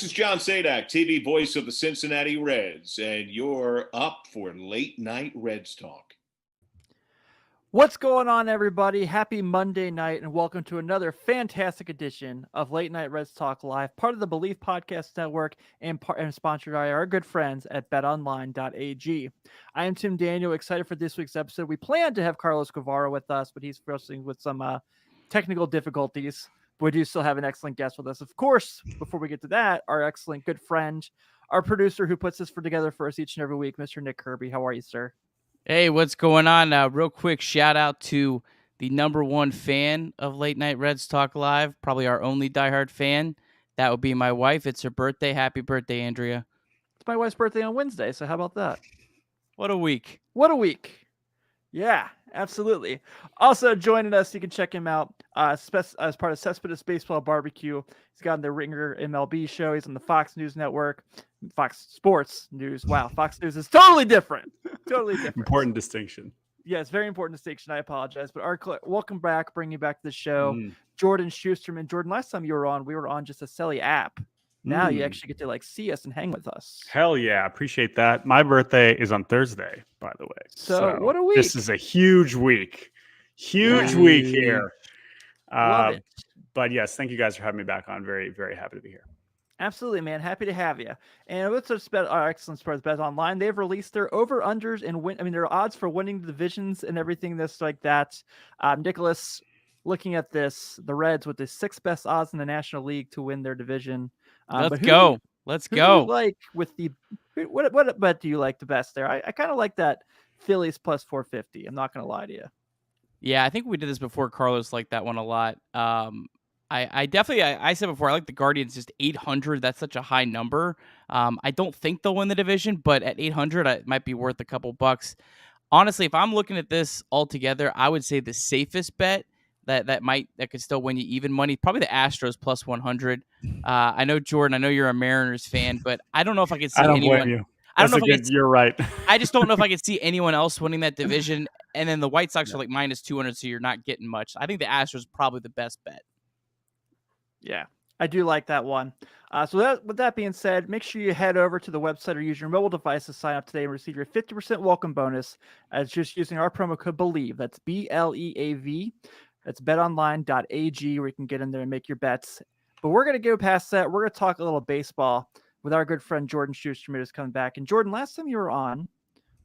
this is John Sadak, TV voice of the Cincinnati Reds, and you're up for Late Night Reds Talk. What's going on, everybody? Happy Monday night, and welcome to another fantastic edition of Late Night Reds Talk Live, part of the Belief Podcast Network and sponsored by our good friends at betonline.ag. I am Tim Daniel, excited for this week's episode. We planned to have Carlos Guevara with us, but he's wrestling with some technical difficulties. But we do still have an excellent guest with us. Of course, before we get to that, our excellent good friend, our producer who puts this together for us each and every week, Mr. Nick Kirby. How are you, sir? Hey, what's going on? Real quick shout out to the number one fan of Late Night Reds Talk Live, probably our only diehard fan. That would be my wife. It's her birthday. Happy birthday, Andrea. It's my wife's birthday on Wednesday, so how about that? What a week. What a week. Yeah, absolutely. Also joining us, you can check him out as part of Cespedes Baseball Barbecue. He's got the Ringer MLB show. He's on the Fox News Network, Fox Sports News. Wow, Fox News is totally different. Totally different. Important distinction. Yes, very important distinction. I apologize. But welcome back, bringing you back to the show, Jordan Shusterman. Jordan, last time you were on, we were on just a silly app. Now you actually get to see us and hang with us. Hell yeah, appreciate that. My birthday is on Thursday, by the way. So what a week. This is a huge week. Huge week here. Love it. But yes, thank you guys for having me back on. Very, very happy to be here. Absolutely, man. Happy to have you. And let's just bet our excellent sports bet online. They've released their over-unders and their odds for winning the divisions and everything that's like that. Nicholas, looking at this, the Reds with the sixth best odds in the National League to win their division. Let's go. What do you like the best there? I kind of like that Phillies plus 450. I'm not going to lie to you. Yeah, I think we did this before. Carlos liked that one a lot. I said before, I like the Guardians just 800. That's such a high number. I don't think they'll win the division, but at 800, it might be worth a couple bucks. Honestly, if I'm looking at this all together, I would say the safest bet that could still win you even money, probably the Astros plus 100. I know, Jordan, I know you're a Mariners fan, but I don't know if I could see anyone. Blame you. You're right. I just don't know if I could see anyone else winning that division. And then the White Sox are like minus 200, so you're not getting much. I think the Astros probably the best bet. Yeah, I do like that one. With that being said, make sure you head over to the website or use your mobile device to sign up today and receive your 50% welcome bonus as just using our promo code BELIEVE. That's BLEAV. That's betonline.ag where you can get in there and make your bets. But we're going to go past that. We're going to talk a little baseball with our good friend Jordan Shusterman who's coming back. And Jordan, last time you were on,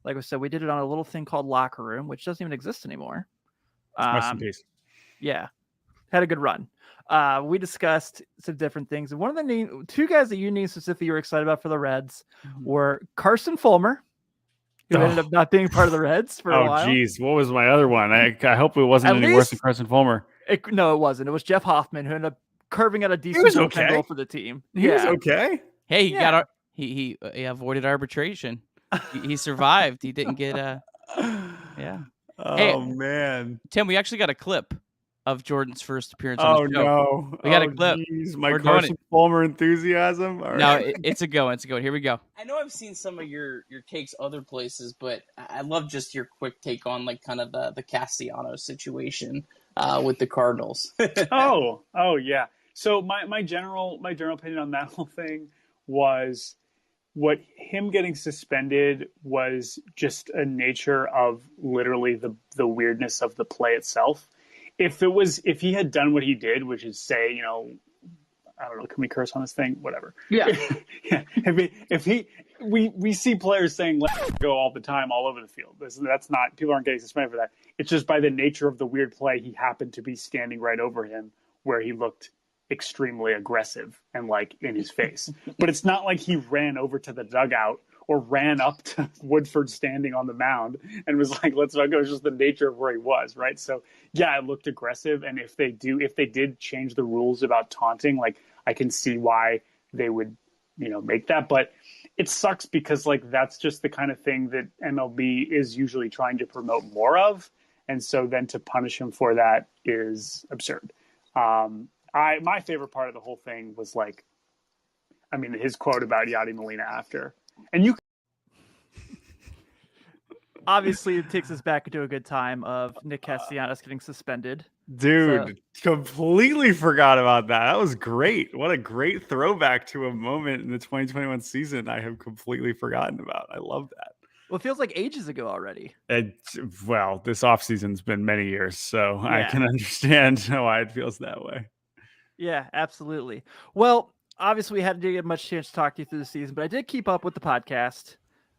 like I said, we did it on a little thing called Locker Room, which doesn't even exist anymore. Rest in peace. Yeah, had a good run. We discussed some different things. And one of the two guys that you named specifically you were excited about for the Reds were Carson Fulmer, who ended up not being part of the Reds for a while. Oh, geez. What was my other one? I hope it wasn't any worse than Carson Fulmer. No, it wasn't. It was Jeff Hoffman, who ended up carving out a decent goal for the team. He was okay. Hey, he avoided arbitration. He survived. He didn't get yeah. Oh, man. Tim, we actually got a clip of Jordan's first appearance on the show. No. We got a clip. Geez. My Carson Fulmer enthusiasm. All right. No, it's a go. It's a go. Here we go. I know I've seen some of your takes other places, but I love just your quick take on like kind of the Castellanos situation with the Cardinals. Oh yeah. So my general opinion on that whole thing was what him getting suspended was just a nature of literally the weirdness of the play itself. If he had done what he did, which is say, I don't know, can we curse on this thing? Whatever. Yeah. Yeah. We see players saying "let's go" all the time, all over the field. That's not, people aren't getting suspended for that. It's just by the nature of the weird play, he happened to be standing right over him where he looked extremely aggressive and in his face. But it's not like he ran over to the dugout or ran up to Woodford standing on the mound and was like, let's not go. It's just the nature of where he was, right? So yeah, it looked aggressive. And if they did change the rules about taunting, I can see why they would, make that. But it sucks because that's just the kind of thing that MLB is usually trying to promote more of. And so then to punish him for that is absurd. My favorite part of the whole thing was his quote about Yadi Molina after. And obviously it takes us back into a good time of Nick Castellanos getting suspended Dude, completely forgot about that. That was great. What a great throwback to a moment in the 2021 season I have completely forgotten about. I love that. Well, it feels like ages ago already. Well, this offseason's been many years, so I Yeah. can understand why it feels that way. Yeah, absolutely. Well, obviously we hadn't get much chance to talk to you through the season, but I did keep up with the podcast.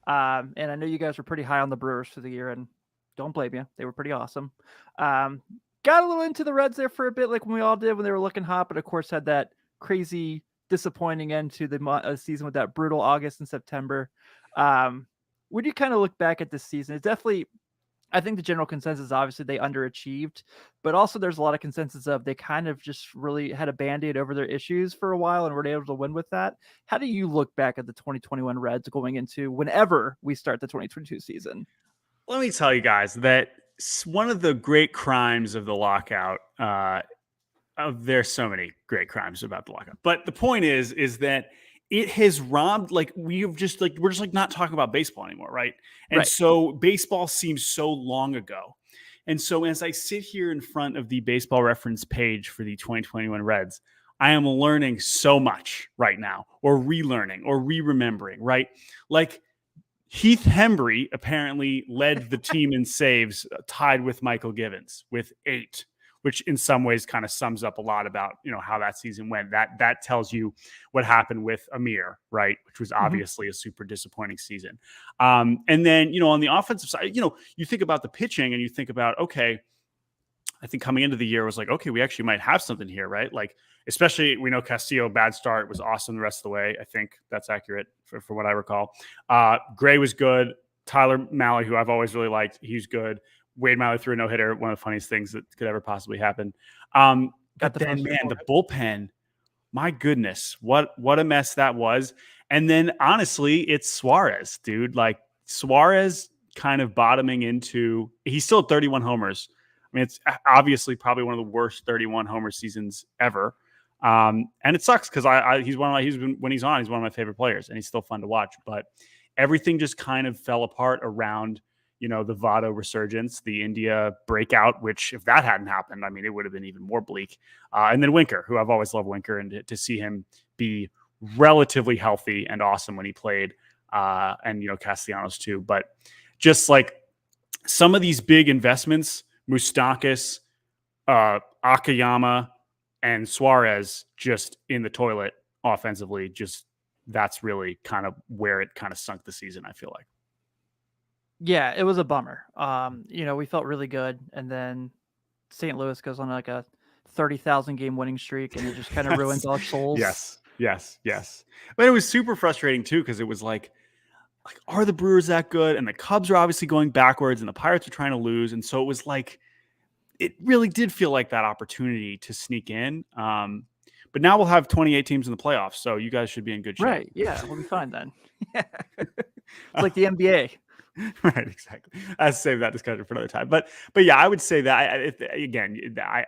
And I know you guys were pretty high on the Brewers for the year, and don't blame you. They were pretty awesome. Got a little into the Reds there for a bit, like when we all did when they were looking hot, but of course had that crazy disappointing end to the season with that brutal August and September. When you kind of look back at this season, it's definitely, I think the general consensus is obviously they underachieved, but also there's a lot of consensus of they kind of just really had a band-aid over their issues for a while and were able to win with that. How do you look back at the 2021 Reds going into whenever we start the 2022 season? Let me tell you guys that one of the great crimes of the lockout, there's so many great crimes about the lockout, but the point is that it has robbed, like we're just not talking about baseball anymore, right? And so baseball seems so long ago. And so as I sit here in front of the baseball reference page for the 2021 Reds, I am learning so much right now, or relearning or re-remembering, right? Like Heath Hembry apparently led the team in saves, tied with Michael Givens with 8. Which in some ways kind of sums up a lot about, how that season went. That tells you what happened with Amir, right? Which was obviously a super disappointing season. And then, on the offensive side, you think about the pitching and you think about, okay, I think coming into the year was like, okay, we actually might have something here, right? Like, especially we know Castillo, bad start, was awesome the rest of the way. I think that's accurate for what I recall. Gray was good. Tyler Mahle, who I've always really liked, he's good. Wade Miley threw a no-hitter, one of the funniest things that could ever possibly happen. But then, man, the bullpen, my goodness, what a mess that was. And then, honestly, it's Suarez, dude. Like, Suarez kind of bottoming into – he's still at 31 homers. I mean, it's obviously probably one of the worst 31 homer seasons ever. And it sucks because when he's on, he's one of my favorite players, and he's still fun to watch. But everything just kind of fell apart around – the Votto resurgence, the India breakout, which if that hadn't happened, I mean, it would have been even more bleak. And then Winker, who I've always loved Winker, and to see him be relatively healthy and awesome when he played, and, Castellanos too. But just like some of these big investments, Moustakas, Akiyama, and Suarez just in the toilet offensively, that's really kind of where it kind of sunk the season, I feel like. Yeah, it was a bummer. We felt really good, and then St. Louis goes on like a 30,000 game winning streak, and it just kind of ruins our souls. Yes. But it was super frustrating too, because it was like, are the Brewers that good? And the Cubs are obviously going backwards, and the Pirates are trying to lose, and so it was like, it really did feel like that opportunity to sneak in. But now we'll have 28 teams in the playoffs, so you guys should be in good shape. Right? Yeah, we'll be fine then. It's like the NBA. Right, exactly. I'll save that discussion for another time. But yeah, I would say that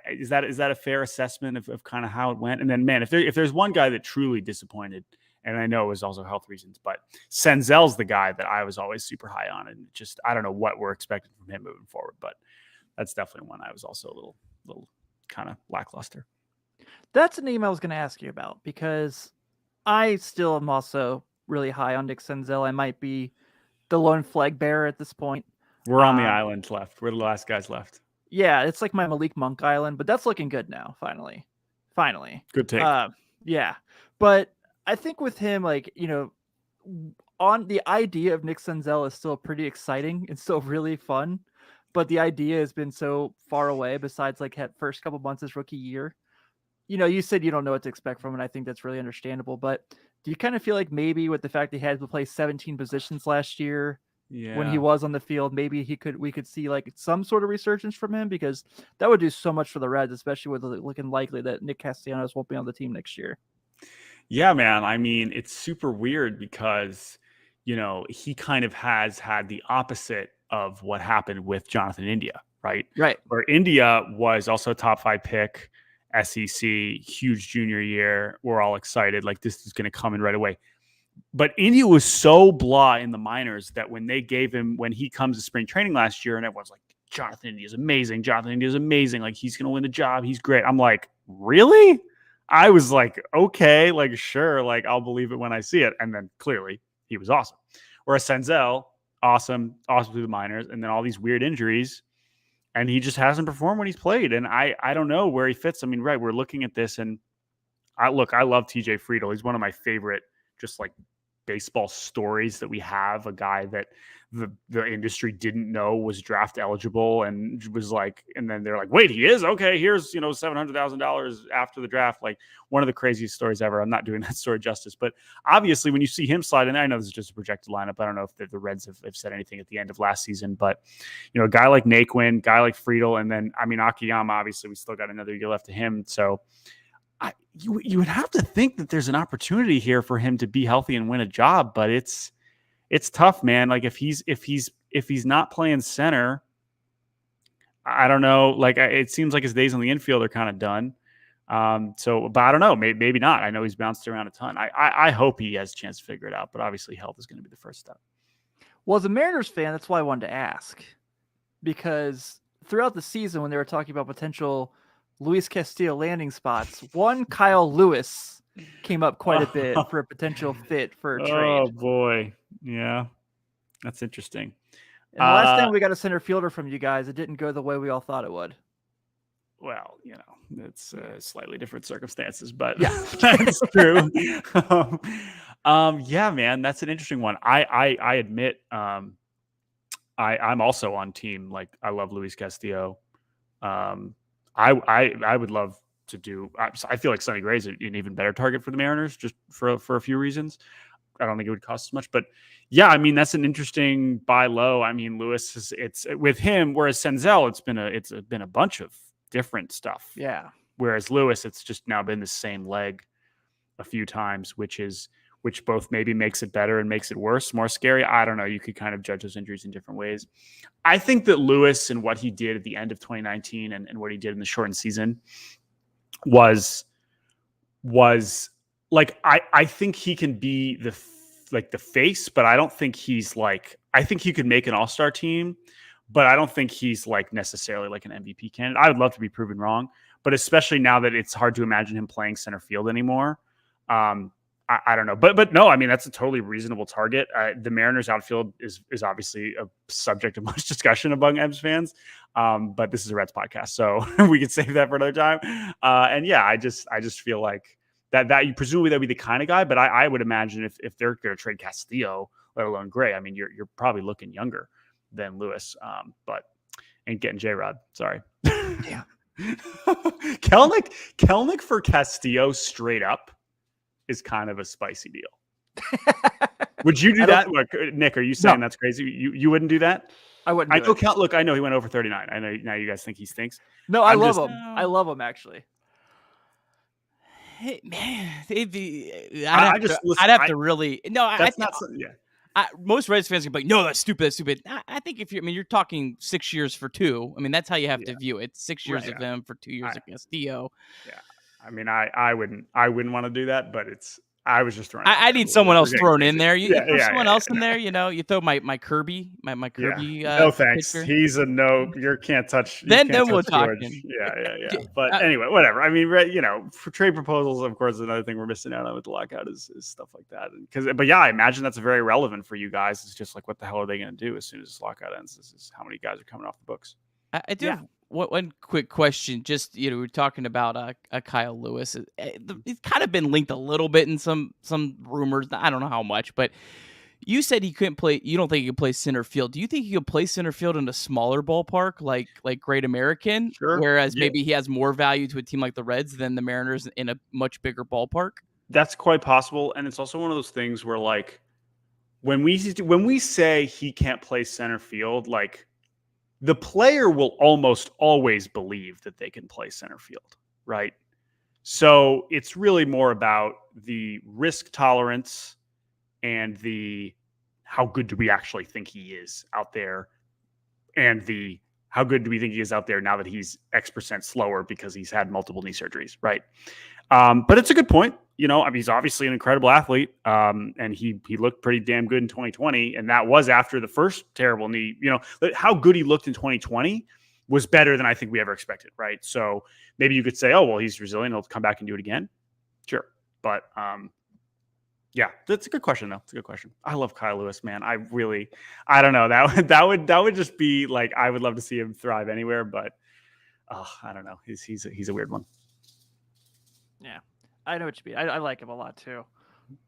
is that a fair assessment of kind of how it went? And then, man, if there's one guy that truly disappointed, and I know it was also health reasons, but Senzel's the guy that I was always super high on, and just I don't know what we're expecting from him moving forward, but that's definitely one I was also a little kind of lackluster. That's a name I was going to ask you about, because I still am also really high on Nick Senzel. I might be the lone flag bearer at this point. We're on the island left. We're the last guys left. Yeah, it's like my Malik Monk island, but that's looking good now. Finally. Good take. Yeah, but I think with him, like, on the idea of Nick Senzel is still pretty exciting and still really fun, but the idea has been so far away. Besides, like, that first couple months his rookie year, you said you don't know what to expect from him, and I think that's really understandable. But do you kind of feel like maybe with the fact that he had to play 17 positions last year, when he was on the field, maybe we could see like some sort of resurgence from him, because that would do so much for the Reds, especially with it looking likely that Nick Castellanos won't be on the team next year. Yeah, man. I mean, it's super weird because, he kind of has had the opposite of what happened with Jonathan India, right? Right. Where India was also a top 5 pick, SEC, huge junior year. We're all excited. Like, this is going to come in right away. But India was so blah in the minors that when he comes to spring training last year and everyone's like, Jonathan India is amazing. Jonathan India is amazing. Like, he's going to win the job. He's great. I'm like, really? I was like, okay, like, sure. Like, I'll believe it when I see it. And then clearly he was awesome. Whereas Senzel, awesome through the minors, and then all these weird injuries, and he just hasn't performed when he's played. And I don't know where he fits. I mean, right, we're looking at this, and I love TJ Friedel. He's one of my favorite just like baseball stories that we have. A guy that the industry didn't know was draft eligible, and was like, and then they're like, wait, he is? Okay, here's $700,000 after the draft. Like, one of the craziest stories ever. I'm not doing that story justice, but obviously when you see him slide in, I know this is just a projected lineup. I don't know if the Reds have said anything at the end of last season, but a guy like Naquin, guy like Friedel, and then I mean Akiyama, obviously we still got another year left to him. So you would have to think that there's an opportunity here for him to be healthy and win a job, but it's tough, man. Like, if he's not playing center, I don't know. Like, it seems like his days on the infield are kind of done. But I don't know. Maybe not. I know he's bounced around a ton. I hope he has a chance to figure it out, but obviously health is going to be the first step. Well, as a Mariners fan, that's why I wanted to ask, because throughout the season when they were talking about potential Luis Castillo landing spots, one Kyle Lewis came up quite a bit for a potential fit for a trade. Oh boy. Yeah. That's interesting. And the last time we got a center fielder from you guys, it didn't go the way we all thought it would. Well, it's slightly different circumstances, but yeah, that's true. Yeah, man, that's an interesting one. I admit, I'm also on team. Like, I love Luis Castillo. I would love to do. I feel like Sonny Gray's an even better target for the Mariners, just for a few reasons. I don't think it would cost as much, but yeah, I mean, that's an interesting buy low. I mean, Lewis it's with him, whereas Senzel, it's been a bunch of different stuff. Yeah. Whereas Lewis, it's just now been the same leg a few times, which both maybe makes it better and makes it worse, more scary. I don't know. You could kind of judge those injuries in different ways. I think that Lewis and what he did at the end of 2019 and what he did in the shortened season was like, I think he can be the face, but I don't think he's like, I think he could make an all-star team, but I don't think he's like necessarily like an MVP candidate. I would love to be proven wrong, but especially now that it's hard to imagine him playing center field anymore. I don't know, but no, I mean, that's a totally reasonable target. The Mariners outfield is obviously a subject of much discussion among M's fans. But this is a Reds podcast, so we could save that for another time. And yeah, I just feel like that you presumably that'd be the kind of guy, but I would imagine if they're going to trade Castillo, let alone Gray, I mean, you're probably looking younger than Lewis. But ain't getting J-Rod. Sorry. Yeah. Kelnick for Castillo straight up is kind of a spicy deal. Would you do that? Look, Nick, are you saying that's crazy? You wouldn't do that? I wouldn't. I know he went over 39. I know now you guys think he stinks. No, I love him. I love him, actually. Hey, man, I'd have to really. No, that's not. Yeah. Most Reds fans are like, no, that's stupid. That's stupid. I think you're talking 6 years for two. I mean, that's how you have to view it. 6 years of him for 2 years of Castillo. Yeah. I mean, I wouldn't want to do that, but I was just throwing. I need someone else thrown in there. You throw someone else in there. You throw my Kirby, my Kirby. No thanks. Pitcher. He's a no. You can't touch. Then we'll talk. Yeah. But anyway, whatever. I mean, for trade proposals, of course, another thing we're missing out on with the lockout is stuff like that. But yeah, I imagine that's very relevant for you guys. It's just like, what the hell are they going to do as soon as this lockout ends? This is how many guys are coming off the books. I do have one quick question. Just, we're talking about Kyle Lewis. He's kind of been linked a little bit in some rumors. I don't know how much, but you said he couldn't play. You don't think he could play center field. Do you think he could play center field in a smaller ballpark like Great American? Sure. Whereas maybe he has more value to a team like the Reds than the Mariners in a much bigger ballpark? That's quite possible. And it's also one of those things where, like, when we say he can't play center field, like, the player will almost always believe that they can play center field, right? So it's really more about the risk tolerance and the how good do we actually think he is out there, and the how good do we think he is out there now that he's X% slower because he's had multiple knee surgeries, right? But it's a good point. You know, I mean, he's obviously an incredible athlete, and he looked pretty damn good in 2020, and that was after the first terrible knee. You know, how good he looked in 2020 was better than I think we ever expected, right? So maybe you could say, oh, well, he's resilient. He'll come back and do it again. Sure. But yeah, that's a good question, though. It's a good question. I love Kyle Lewis, man. I don't know. That would just be like, I would love to see him thrive anywhere, but I don't know. He's a weird one. Yeah, I know what you mean. I like him a lot too.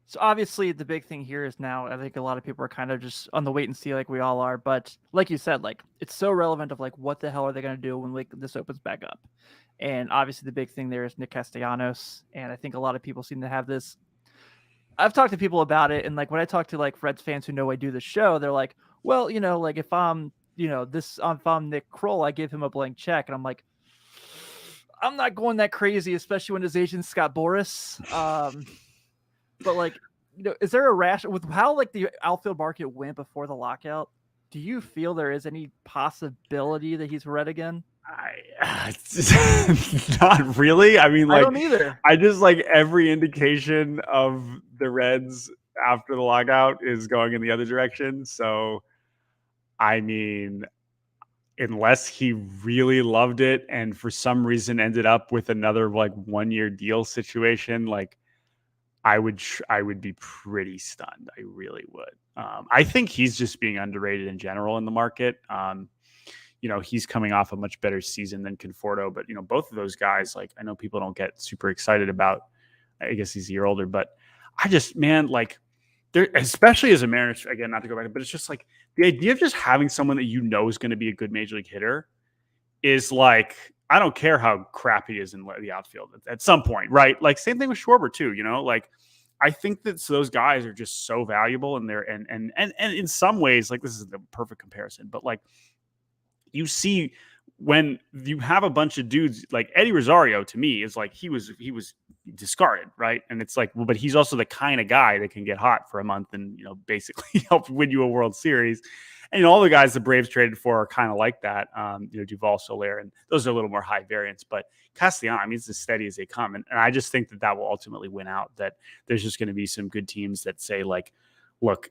So obviously the big thing here is now I think a lot of people are kind of just on the wait and see like we all are. But like you said, like it's so relevant of like what the hell are they going to do when like this opens back up? And obviously the big thing there is Nick Castellanos. And I think a lot of people seem to have this. I've talked to people about it. And like when I talk to like Reds fans who know I do the show, they're like, well, you know, like if I'm, you know, if I'm Nick Kroll, I give him a blank check. And I'm like, I'm not going that crazy, especially when his agent's Scott Boras. But like, you know, is there a rash with how like the outfield market went before the lockout? Do you feel there is any possibility that he's red again? Not really. I mean, like, I don't either. I just like every indication of the Reds after the lockout is going in the other direction. So, I mean, unless he really loved it and for some reason ended up with another like 1-year deal situation, like I would be pretty stunned. I really would. I think he's just being underrated in general in the market. You know, he's coming off a much better season than Conforto, but you know, both of those guys, like I know people don't get super excited about, I guess he's a year older, but I just, man, like there, especially as a Mariners, again, not to go back, but it's just like the idea of just having someone that you know is going to be a good major league hitter is like, I don't care how crap he is in the outfield at some point, right? Like same thing with Schwarber too, you know, like I think that those guys are just so valuable and they're, and in some ways, like this is the perfect comparison, but like you see when you have a bunch of dudes like Eddie Rosario, to me is like, he was discarded. Right. And it's like, well, but he's also the kind of guy that can get hot for a month and, you know, basically help win you a World Series. And you know, all the guys the Braves traded for are kind of like that. You know, Duvall, Soler, and those are a little more high variance, but Castellanos, I mean, it's as steady as they come. And I just think that will ultimately win out, that there's just going to be some good teams that say like, look,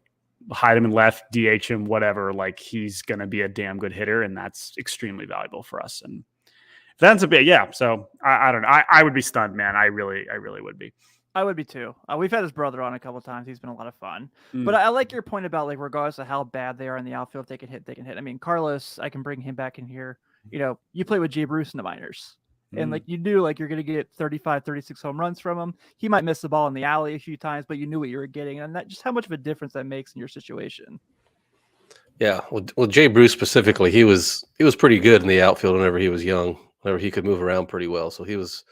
hide him in left, DH him, whatever. Like he's going to be a damn good hitter, and that's extremely valuable for us. And if that's a bit, yeah. So I don't know. I would be stunned, man. I really would be. I would be too. We've had his brother on a couple of times. He's been a lot of fun. But I like your point about like, regardless of how bad they are in the outfield, if they can hit, they can hit. I mean, Carlos, I can bring him back in here. You know, you play with Jay Bruce in the minors. And like you knew like you're going to get 35, 36 home runs from him. He might miss the ball in the alley a few times, but you knew what you were getting. And that just how much of a difference that makes in your situation. Yeah. Well, Jay Bruce specifically, he was pretty good in the outfield whenever he was young, whenever he could move around pretty well. So he was,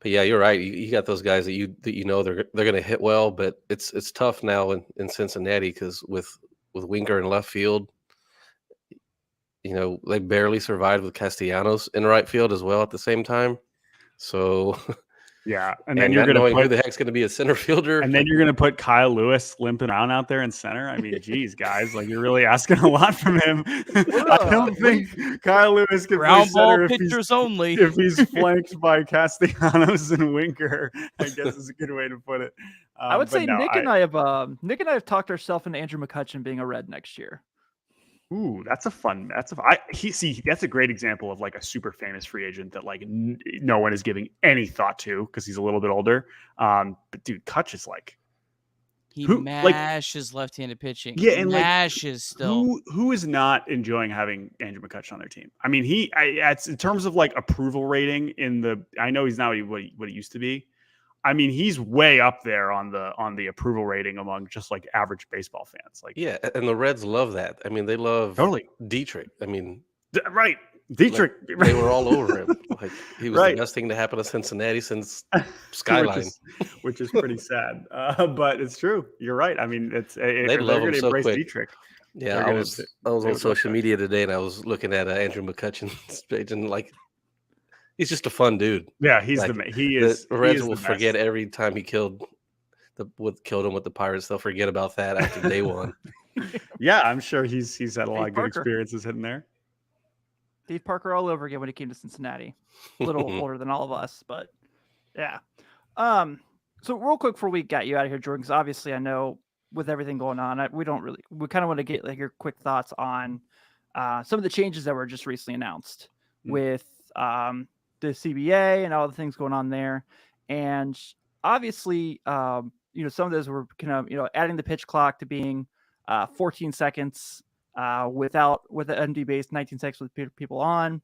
but yeah, you're right. You got those guys that you know they're going to hit well, but it's tough now in Cincinnati because with Winker in left field, you know, they barely survived with Castellanos in right field as well at the same time. So yeah, and then you're going to put who the heck's going to be a center fielder, and then you're going to put Kyle Lewis limping around out there in center. I mean, geez, guys, like you're really asking a lot from him. I don't think Kyle Lewis can play center pitchers only if he's flanked by Castellanos and Winker. I guess is a good way to put it. I would say Nick and I have talked ourselves into Andrew McCutchen being a Red next year. Ooh, that's a great example of like a super famous free agent that like no one is giving any thought to because he's a little bit older. But dude, Kutch is like he mashes left-handed pitching. Yeah, and mashes still. Who is not enjoying having Andrew McCutchen on their team? I mean, it's in terms of like approval rating I know he's not what he used to be. I mean, he's way up there on the approval rating among just like average baseball fans. Like, yeah, and the Reds love that. I mean, they love totally Dietrich. I mean, right, Dietrich. Like, they were all over him. Like he was the best thing to happen to Cincinnati since Skyline, which is pretty sad. But it's true. You're right. I mean, they love him so quick. Dietrich. Yeah, I was on social media today and I was looking at Andrew McCutchen's page and like. He's just a fun dude. Yeah, the Reds will forget every time he killed him with the Pirates. They'll forget about that after day one. Yeah, I'm sure he's had a lot of good experiences hitting there. Dave Parker all over again when he came to Cincinnati. A little older than all of us, but yeah. So real quick before we got you out of here, Jordan, because obviously I know with everything going on, we kind of want to get like your quick thoughts on some of the changes that were just recently announced with the CBA and all the things going on there. And obviously, some of those were kind of, adding the pitch clock to being 14 seconds with the MD based 19 seconds with people on.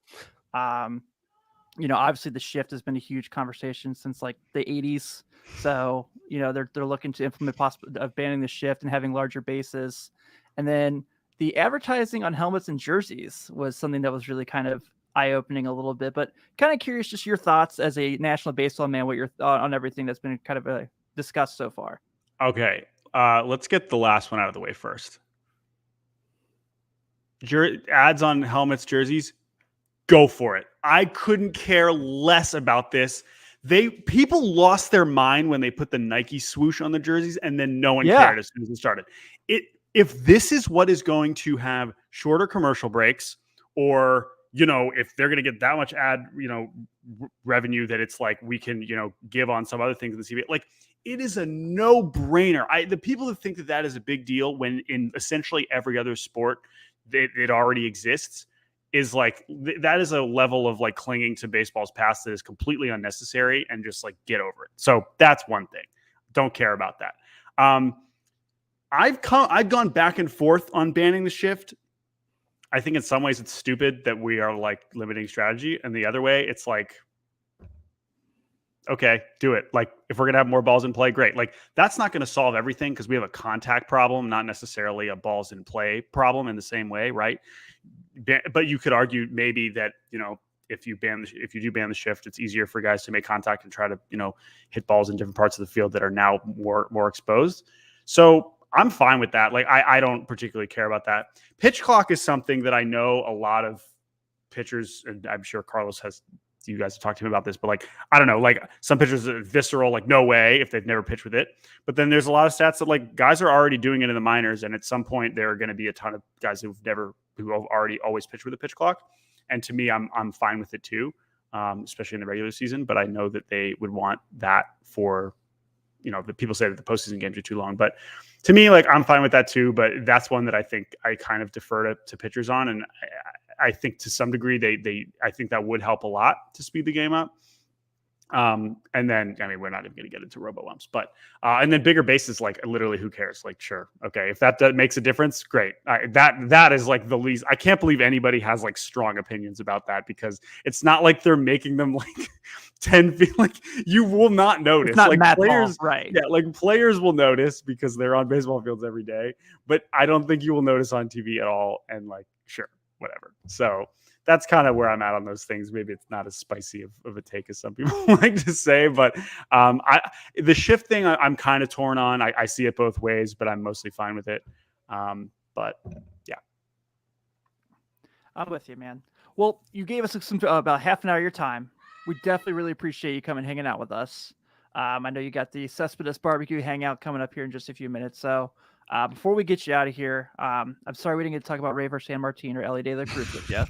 Obviously the shift has been a huge conversation since like the 80s. So, they're looking to implement of banning the shift and having larger bases. And then the advertising on helmets and jerseys was something that was really kind of eye-opening a little bit, but kind of curious, just your thoughts as a National Baseball man, what your thought on everything that's been kind of discussed so far. Okay. Let's get the last one out of the way first. Ads on helmets, jerseys, go for it. I couldn't care less about this. People lost their mind when they put the Nike swoosh on the jerseys, and then no one cared as soon as it started. If this is what is going to have shorter commercial breaks, or if they're going to get that much ad revenue that it's like we can give on some other things in the CBA, like it is a no-brainer. The people that think that is a big deal when in essentially every other sport it already exists is like that is a level of like clinging to baseball's past that is completely unnecessary, and just like get over it. So that's one thing. Don't care about that. I've gone back and forth on banning the shift. I think in some ways it's stupid that we are like limiting strategy, and the other way it's like, okay, do it. Like if we're going to have more balls in play, great. Like that's not going to solve everything because we have a contact problem, not necessarily a balls in problem in the same way, right? But you could argue maybe that, if you do ban the shift, it's easier for guys to make contact and try to, hit balls in different parts of the field that are now more exposed. So I'm fine with that. Like I don't particularly care about that. Pitch clock is something that I know a lot of pitchers, and I'm sure Carlos you guys have talked to him about this, but like, I don't know, like some pitchers are visceral, like no way if they've never pitched with it. But then there's a lot of stats that like guys are already doing it in the minors. And at some point there are going to be a ton of guys who have already always pitched with a pitch clock. And to me, I'm fine with it too, especially in the regular season. But I know that they would want that for, the people say that the postseason games are too long. But to me, like I'm fine with that too. But that's one that I think I kind of defer to pitchers on. And I think to some degree, I think that would help a lot to speed the game up. And then, I mean, we're not even going to get into robo umps, but, and then bigger bases, like literally who cares? Like, sure. Okay. If that makes a difference, great. That is like the least, I can't believe anybody has like strong opinions about that, because it's not like they're making them like 10 feet, like you will not notice. It's not like players, ball, right? Yeah. Like players will notice because they're on baseball fields every day, but I don't think you will notice on TV at all. And like, sure, whatever. So that's kind of where I'm at on those things. Maybe it's not as spicy of a take as some people like to say, but the shift thing I'm kind of torn on. I see it both ways, but I'm mostly fine with it. But yeah, I'm with you, man. Well, you gave us about half an hour of your time. We definitely really appreciate you coming hanging out with us. I know you got the Cespedes barbecue hangout coming up here in just a few minutes. So before we get you out of here, I'm sorry we didn't get to talk about Raver San Martin or Ellie De La Cruz with you,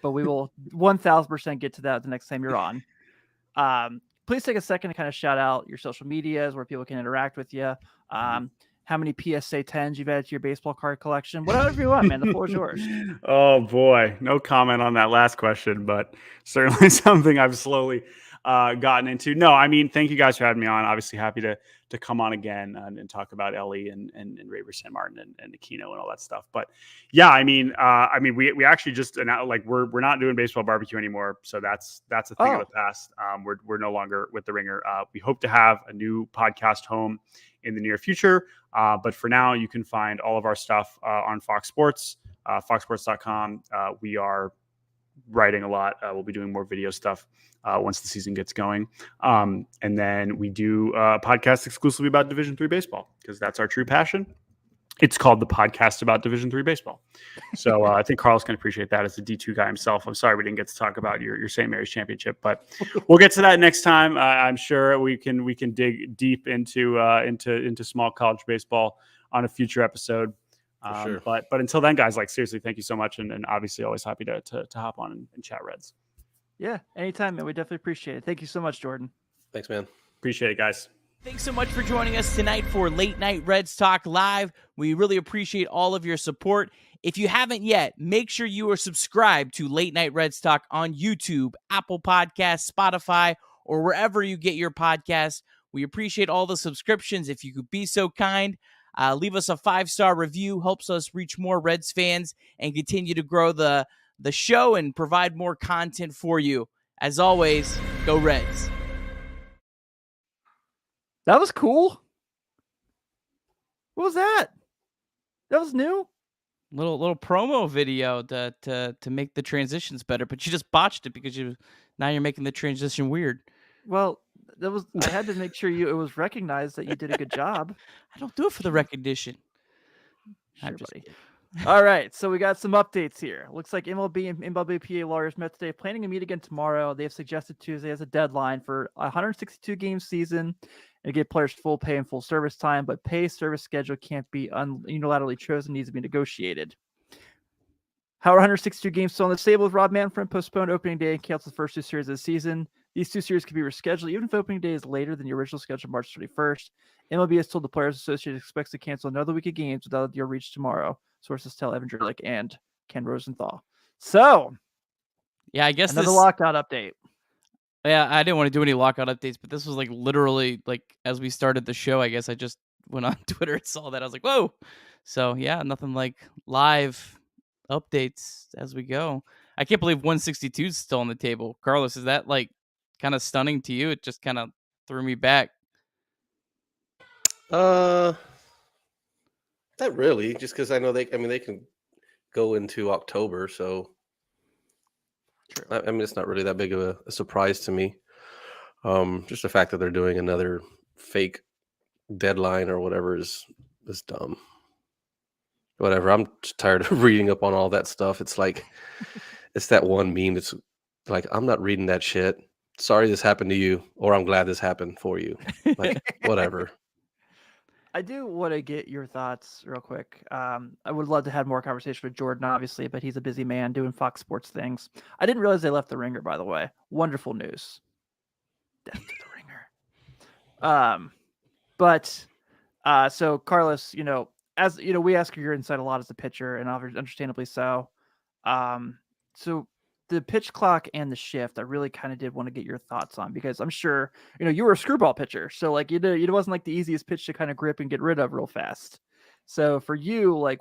but we will 1000% get to that the next time you're on. Please take a second to kind of shout out your social medias where people can interact with you. How many PSA 10s you've added to your baseball card collection? Whatever you want, man. The floor is yours. Oh boy, no comment on that last question, but certainly something I've slowly gotten into. No, I mean, thank you guys for having me on. Obviously happy to come on again and talk about Ellie and Raver San Martin and Aquino and all that stuff. But yeah, I mean, we actually just announced, like we're not doing baseball barbecue anymore. So that's a thing of the past. We're no longer with the Ringer. We hope to have a new podcast home in the near future. But for now, you can find all of our stuff on Fox Sports, foxsports.com. We are writing a lot. We'll be doing more video stuff once the season gets going. And then we do a podcast exclusively about Division III baseball, because that's our true passion. It's called the Podcast About Division III Baseball. So I think Carlos can appreciate that as a D2 guy himself. I'm sorry we didn't get to talk about your St. Mary's championship, but we'll get to that next time. I'm sure we can dig deep into small college baseball on a future episode. sure. But until then, guys, like seriously, thank you so much, and obviously always happy to hop on and chat Reds. Yeah, anytime, man. We definitely appreciate it. Thank you so much, Jordan. Thanks, man. Appreciate it, guys. Thanks so much for joining us tonight for Late Night Reds Talk Live. We really appreciate all of your support. If you haven't yet, make sure you are subscribed to Late Night Reds Talk on YouTube, Apple Podcasts, Spotify, or wherever you get your podcasts. We appreciate all the subscriptions. If you could be so kind, leave us a 5-star review. Helps us reach more Reds fans and continue to grow the show and provide more content for you. As always, go Reds. That was cool. What was that? That was new. Little promo video to make the transitions better, but you just botched it because now you're making the transition weird. Well, that was. I had to make sure it was recognized that you did a good job. I don't do it for the recognition. Sure, I'm just buddy. kidding. All right, so we got some updates here. Looks like MLB and MLBPA lawyers met today, planning to meet again tomorrow. They have suggested Tuesday as a deadline for a 162-game season and give players full pay and full service time, but pay service schedule can't be unilaterally chosen, needs to be negotiated. However, 162 games still on the table with Rob Manfred postponed opening day and canceled the first 2 series of the season. These 2 series could be rescheduled even if opening day is later than the original schedule, March 31st. MLB has told the Players Association it expects to cancel another week of games without a deal reached tomorrow. Sources tell Evan Drellick and Ken Rosenthal. So, yeah, I guess another lockout update. Yeah, I didn't want to do any lockout updates, but this was like literally like as we started the show. I guess I just went on Twitter and saw that. I was like, whoa. So yeah, nothing like live updates as we go. I can't believe 162 is still on the table. Carlos, is that like kind of stunning to you? It just kind of threw me back. Not really, just because I know they can go into October, so True. I mean it's not really that big of a surprise to me. Just the fact that they're doing another fake deadline or whatever is dumb. Whatever. I'm just tired of reading up on all that stuff. It's like it's that one meme. It's like I'm not reading that shit. Sorry this happened to you, or I'm glad this happened for you. Like whatever. I do want to get your thoughts real quick. I would love to have more conversation with Jordan, obviously, but he's a busy man doing Fox Sports things. I didn't realize they left the Ringer, by the way. Wonderful news. Death to the Ringer. So Carlos, as you know, we ask your insight a lot as a pitcher, and understandably so. So the pitch clock and the shift, I really kind of did want to get your thoughts on, because I'm sure, you were a screwball pitcher. So like, it wasn't like the easiest pitch to kind of grip and get rid of real fast. So for you, like,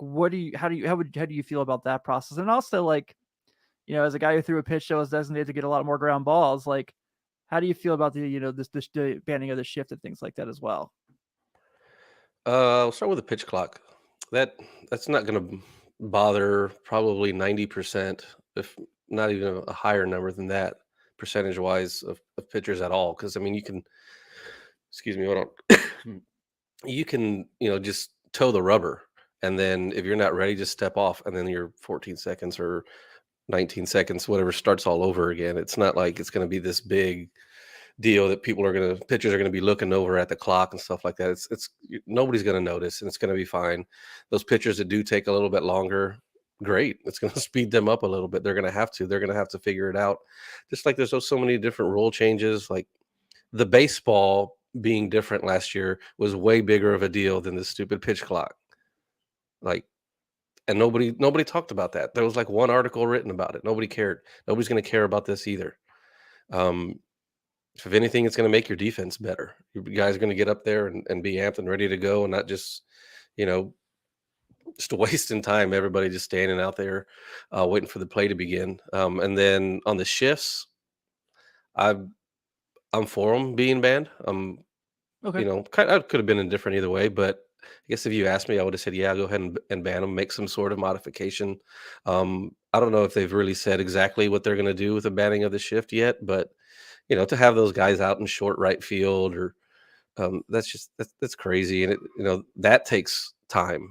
how do you feel about that process? And also like, as a guy who threw a pitch that was designated to get a lot more ground balls, like, how do you feel about the banning of the shift and things like that as well? We'll start with the pitch clock. That's not going to bother probably 90%, if not even a higher number than that, percentage wise of pitchers at all. Because I mean, you can, excuse me, hold on. You can, just toe the rubber, and then if you're not ready, just step off, and then your 14 seconds or 19 seconds, whatever, starts all over again. It's not like it's going to be this big deal that pitchers are going to be looking over at the clock and stuff like that. It's nobody's going to notice, and it's going to be fine. Those pitchers that do take a little bit longer, great. It's going to speed them up a little bit. They're going to have to figure it out. Just like there's so many different rule changes, like the baseball being different last year was way bigger of a deal than the stupid pitch clock. Like, and nobody talked about that. There was like one article written about it. Nobody cared. Nobody's going to care about this either. If anything, it's going to make your defense better. You guys are going to get up there and be amped and ready to go, and not just, just wasting time. Everybody just standing out there waiting for the play to begin. And then on the shifts, I'm for them being banned. Okay. I could have been indifferent either way, but I guess if you asked me, I would have said, yeah, go ahead and ban them, make some sort of modification. I don't know if they've really said exactly what they're going to do with the banning of the shift yet, but to have those guys out in short right field, or that's crazy. And that takes time.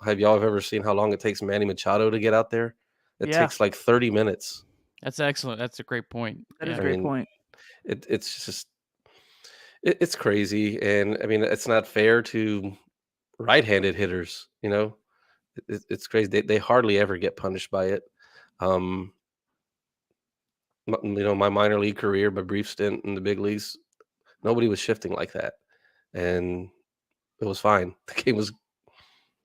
Have y'all ever seen how long it takes Manny Machado to get out there? It takes like 30 minutes. That's excellent. That's a great point. That is a great point. It's just, it's crazy. And I mean, it's not fair to right-handed hitters. It's crazy. They hardly ever get punished by it. My minor league career, my brief stint in the big leagues, nobody was shifting like that, and it was fine. The game was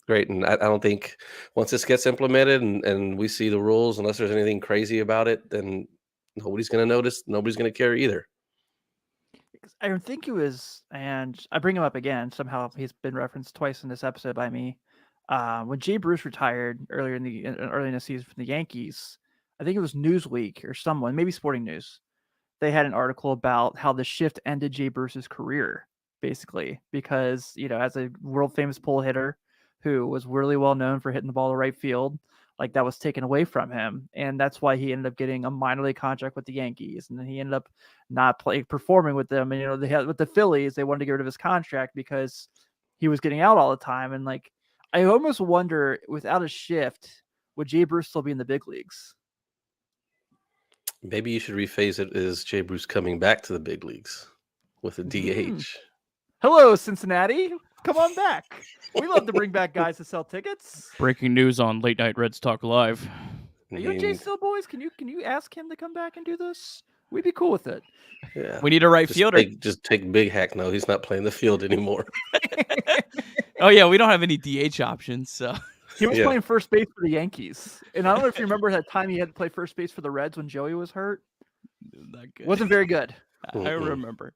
great, and I don't think once this gets implemented and we see the rules, unless there's anything crazy about it, then nobody's going to notice. Nobody's going to care either. I think he was, and I bring him up again. Somehow he's been referenced twice in this episode by me. When Jay Bruce retired early in the season from the Yankees, I think it was Newsweek or someone, maybe Sporting News. They had an article about how the shift ended Jay Bruce's career, basically, because, as a world famous pull hitter who was really well known for hitting the ball to right field, like that was taken away from him. And that's why he ended up getting a minor league contract with the Yankees. And then he ended up not performing with them. And, they had with the Phillies, they wanted to get rid of his contract because he was getting out all the time. And like, I almost wonder, without a shift, would Jay Bruce still be in the big leagues? Maybe you should rephrase it as Jay Bruce coming back to the big leagues with a DH. Hello, Cincinnati. Come on back. We love to bring back guys to sell tickets. Breaking news on Late Night Reds Talk Live. Are you and Jay still boys? Can you ask him to come back and do this? We'd be cool with it. Yeah. We need a right fielder. Just take Big Hack. No, he's not playing the field anymore. Oh yeah, we don't have any DH options, so. He was playing first base for the Yankees. And I don't know if you remember that time he had to play first base for the Reds when Joey was hurt. Not good. Wasn't very good. I remember.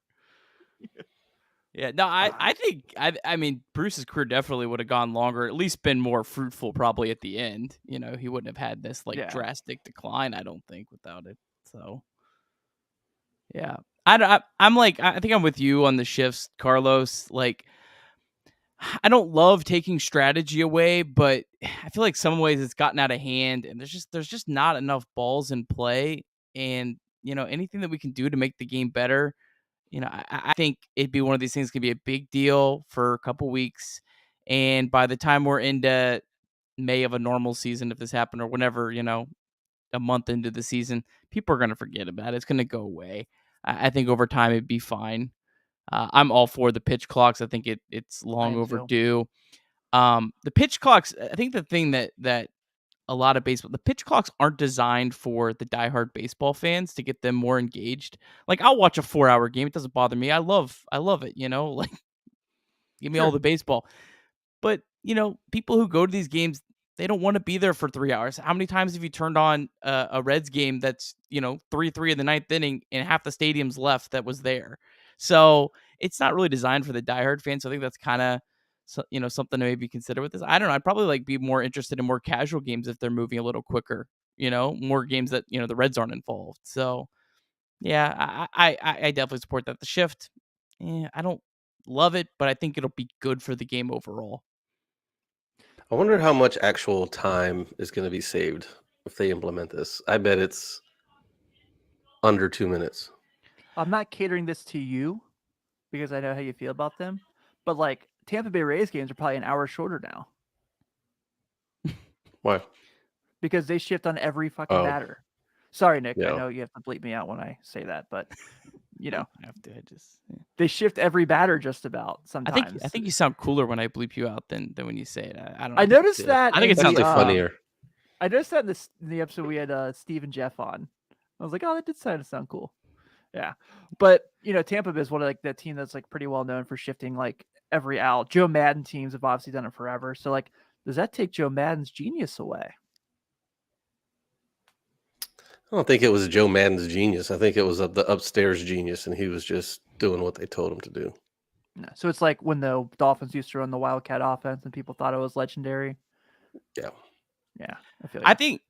Yeah, no, I think, I mean, Bruce's career definitely would have gone longer, at least been more fruitful probably at the end. He wouldn't have had this drastic decline, I don't think, without it. So, yeah. I think I'm with you on the shifts, Carlos. Like, I don't love taking strategy away, but I feel like some ways it's gotten out of hand, and there's just not enough balls in play, and anything that we can do to make the game better. I think it'd be one of these things could be a big deal for a couple weeks, and by the time we're into May of a normal season, if this happened, or whenever a month into the season, people are going to forget about it. It's going to go away. I think over time it'd be fine. I'm all for the pitch clocks. I think it's long overdue. The pitch clocks, I think the thing that a lot of the pitch clocks aren't designed for the diehard baseball fans to get them more engaged. Like, I'll watch a 4-hour game. It doesn't bother me. I love it, like, give me all the baseball. But, people who go to these games, they don't want to be there for 3 hours. How many times have you turned on a Reds game that's, 3-3 in the ninth inning and half the stadium's left that was there? So it's not really designed for the diehard fans. So I think that's kind of, something to maybe consider with this. I don't know. I'd probably be more interested in more casual games if they're moving a little quicker, more games that, the Reds aren't involved. So yeah, I definitely support that. The shift, I don't love it, but I think it'll be good for the game overall. I wonder how much actual time is going to be saved if they implement this. I bet it's under 2 minutes. I'm not catering this to you because I know how you feel about them, but like Tampa Bay Rays games are probably an hour shorter now. Why? Because they shift on every fucking batter. Sorry, Nick. Yeah. I know you have to bleep me out when I say that, but I have to. They shift every batter just about sometimes. I think you sound cooler when I bleep you out than when you say it. I don't know. I noticed that. I think it sounds like funnier. I noticed that in the episode we had Steve and Jeff on. I was like, oh, that did sound cool. Yeah, but Tampa Bay is one of that team that's pretty well known for shifting every out. Joe Madden teams have obviously done it forever. So does that take Joe Madden's genius away? I don't think it was Joe Madden's genius. I think it was the upstairs genius, and he was just doing what they told him to do. No. So it's like when the Dolphins used to run the Wildcat offense and people thought it was legendary. Yeah. Yeah. I think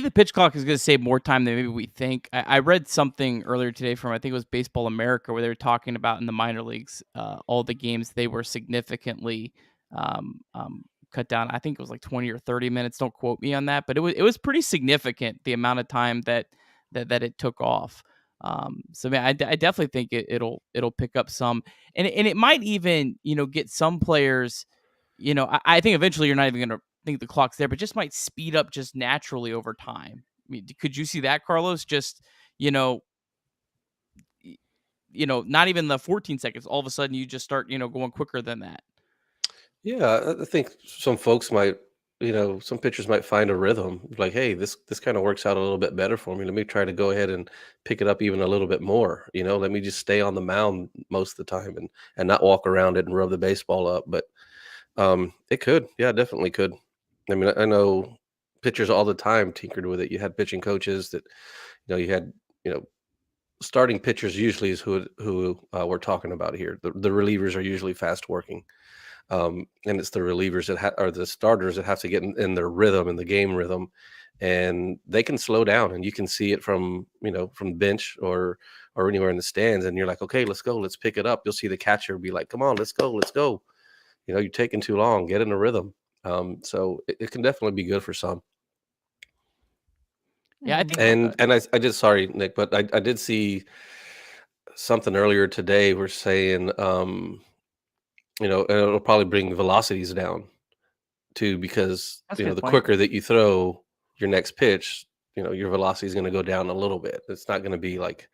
the pitch clock is going to save more time than maybe we think. I read something earlier today from, I think it was Baseball America, where they were talking about in the minor leagues, all the games they were significantly cut down. I think it was 20 or 30 minutes. Don't quote me on that, but it was pretty significant, the amount of time that it took off. So I definitely think it'll pick up some, and it might even get some players. I think eventually you're not even going to think the clock's there, but just might speed up just naturally over time. I mean, could you see that, Carlos? Just not even the 14 seconds. All of a sudden, you just start going quicker than that. Yeah, I think some folks might, some pitchers might find a rhythm. Like, hey, this kind of works out a little bit better for me. Let me try to go ahead and pick it up even a little bit more. Let me just stay on the mound most of the time and not walk around it and rub the baseball up. But it could, yeah, definitely could. I mean, I know pitchers all the time tinkered with it. You had pitching coaches that, you had, you know, starting pitchers usually is who we're talking about here. The relievers are usually fast working. And it's the relievers that are the starters that have to get in their rhythm, in the game rhythm, and they can slow down, and you can see it from the bench or anywhere in the stands, and you're like, okay, let's go, let's pick it up. You'll see the catcher be like, come on, let's go. You're taking too long. Get in a rhythm. So it can definitely be good for some. Yeah, I think And I did, sorry, Nick, but I did see something earlier today. We're saying, and it'll probably bring velocities down too, because That's a good the point. quicker that you throw your next pitch, your velocity is going to go down a little bit. It's not going to be like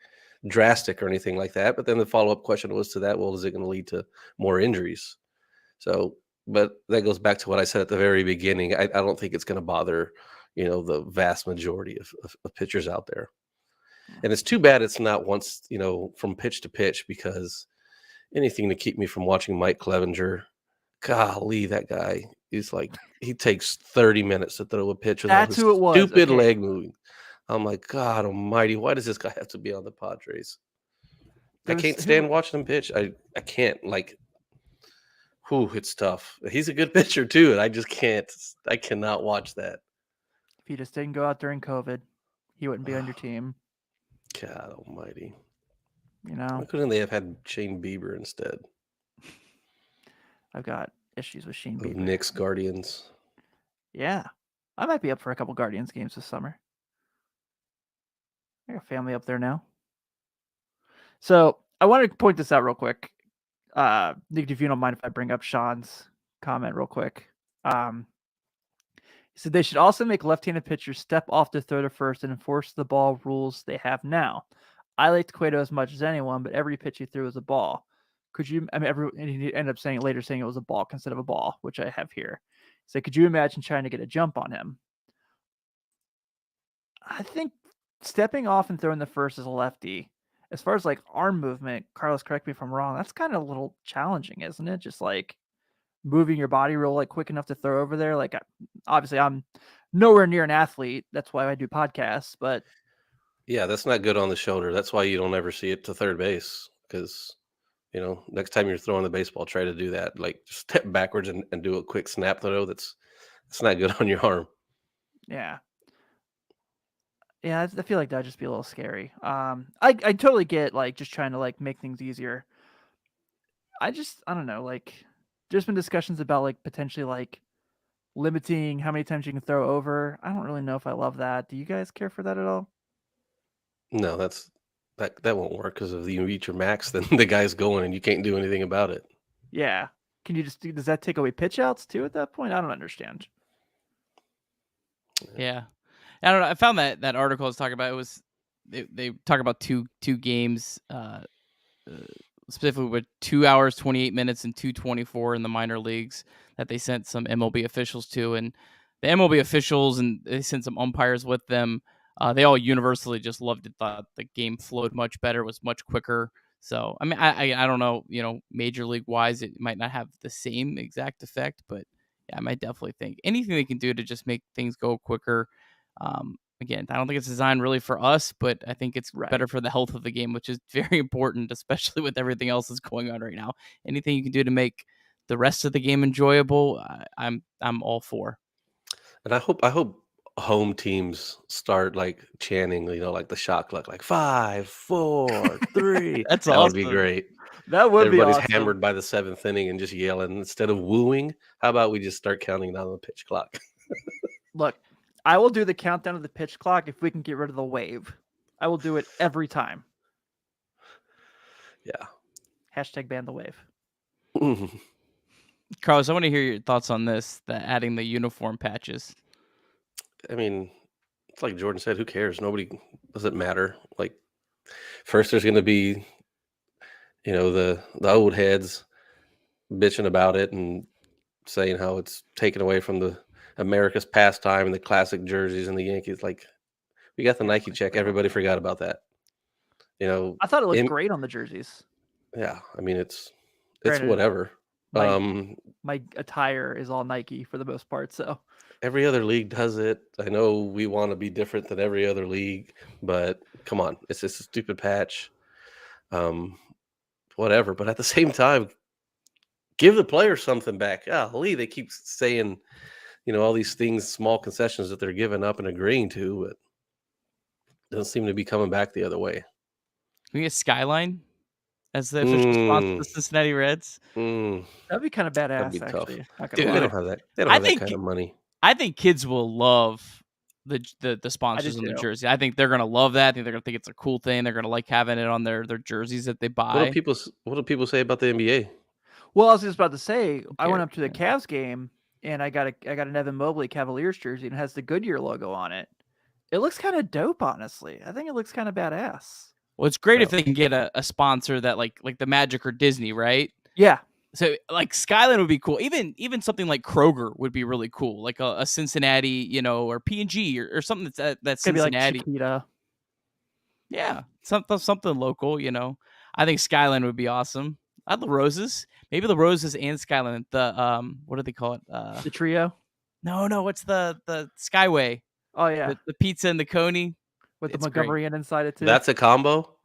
drastic or anything like that. But then the follow-up question was to that, well, is it going to lead to more injuries? So, but that goes back to what I said at the very beginning. I don't think it's going to bother, the vast majority of pitchers out there. And it's too bad it's not once, from pitch to pitch, because anything to keep me from watching Mike Clevenger, golly, that guy is like, he takes 30 minutes to throw a pitch with all That's his who it was. stupid Okay. leg moving. I'm like, God almighty, why does this guy have to be on the Padres? I can't stand watching him pitch. I can't, like, it's tough. He's a good pitcher too, and I cannot watch that. If he just didn't go out during COVID, he wouldn't be on your team. God almighty. Why couldn't they have had Shane Bieber instead? I've got issues with Shane Of Bieber. Knicks Guardians. Yeah. I might be up for a couple Guardians games this summer. I got family up there now. So I want to point this out real quick. Nick, if you don't mind if I bring up Sean's comment real quick. He said they should also make left-handed pitchers step off to throw to first and enforce the ball rules they have now. I liked Cueto as much as anyone, but every pitch he threw was a ball. Could you? I mean, and he ended up saying it was a balk instead of a ball, which I have here. So could you imagine trying to get a jump on him? I think stepping off and throwing the first as a lefty, as far as like arm movement, Carlos, correct me if I'm wrong, that's kind of a little challenging, isn't it? Just like moving your body real like quick enough to throw over there. Like, obviously I'm nowhere near an athlete. That's why I do podcasts, but yeah, that's not good on the shoulder. That's why you don't ever see it to third base, because next time you're throwing the baseball, try to do that. Like, just step backwards and do a quick snap throw. That's not good on your arm. Yeah, I feel like that'd just be a little scary. I totally get like just trying to like make things easier. I don't know, like there's been discussions about like potentially like limiting how many times you can throw over. I don't really know if I love that. Do you guys care for that at all? No, that won't work, because if you reach your max, then the guy's going and you can't do anything about it. Yeah. Can you does that take away pitch outs too at that point? I don't understand. Yeah, I don't know. I found that article I was talking about. It was they talk about two games, specifically with 2 hours 28 minutes and 2:24 in the minor leagues that they sent some MLB officials to, and the MLB officials, and they sent some umpires with them. They all universally just loved it. Thought the game flowed much better, was much quicker. So I mean, I don't know, major league wise, it might not have the same exact effect, but yeah, I might definitely think anything they can do to just make things go quicker. Again, I don't think it's designed really for us, but I think it's better for the health of the game, which is very important, especially with everything else that's going on right now. Anything you can do to make the rest of the game enjoyable, I'm all for. And I hope home teams start like chanting, like the shot clock, like 5, 4, 3. That's that awesome. would be great. That would Everybody's be awesome. hammered by the 7th inning and just yelling instead of wooing. How about we just start counting down the pitch clock? Look, I will do the countdown of the pitch clock if we can get rid of the wave. I will do it every time. Yeah. Hashtag ban the wave. Carlos, I want to hear your thoughts on this, that adding the uniform patches. I mean, it's like Jordan said, who cares? Doesn't matter. Like, first there's going to be, the old heads bitching about it, and saying how it's taken away from the America's pastime and the classic jerseys and the Yankees. Like, we got the Nike check. Everybody forgot about that. I thought it looked great on the jerseys. Yeah, I mean it's Granted, whatever. My attire is all Nike for the most part, so Every other league does it. I know we want to be different than every other league, but come on, it's just a stupid patch. Whatever. But at the same time, give the players something back. Golly, they keep saying, all these things, small concessions that they're giving up and agreeing to, but it doesn't seem to be coming back the other way. Can we get Skyline as the official sponsor of the Cincinnati Reds? That'd be kind of badass. That'd be actually. Tough. Dude, they don't have that. They don't have that kind of money. I think kids will love the sponsors on the jersey. I think they're gonna love that. I think they're gonna think it's a cool thing. They're gonna like having it on their jerseys that they buy. What do people say about the NBA? Well, I was just about to say, I went up to the Cavs game and I got an Evan Mobley Cavaliers jersey and it has the Goodyear logo on it. It looks kind of dope, honestly. I think it looks kind of badass. Well, it's great if they can get a sponsor that like the Magic or Disney, right? Yeah. So like Skyline would be cool. Even something like Kroger would be really cool, like a Cincinnati, or P&G or something that's Cincinnati. Like Chiquita. Yeah, something local. I think Skyline would be awesome. I'd the Roses, maybe the Roses and Skyline. The what do they call it? The trio. No. What's the Skyway? Oh yeah, the pizza and the coney with the Montgomery Inn inside it too. That's a combo.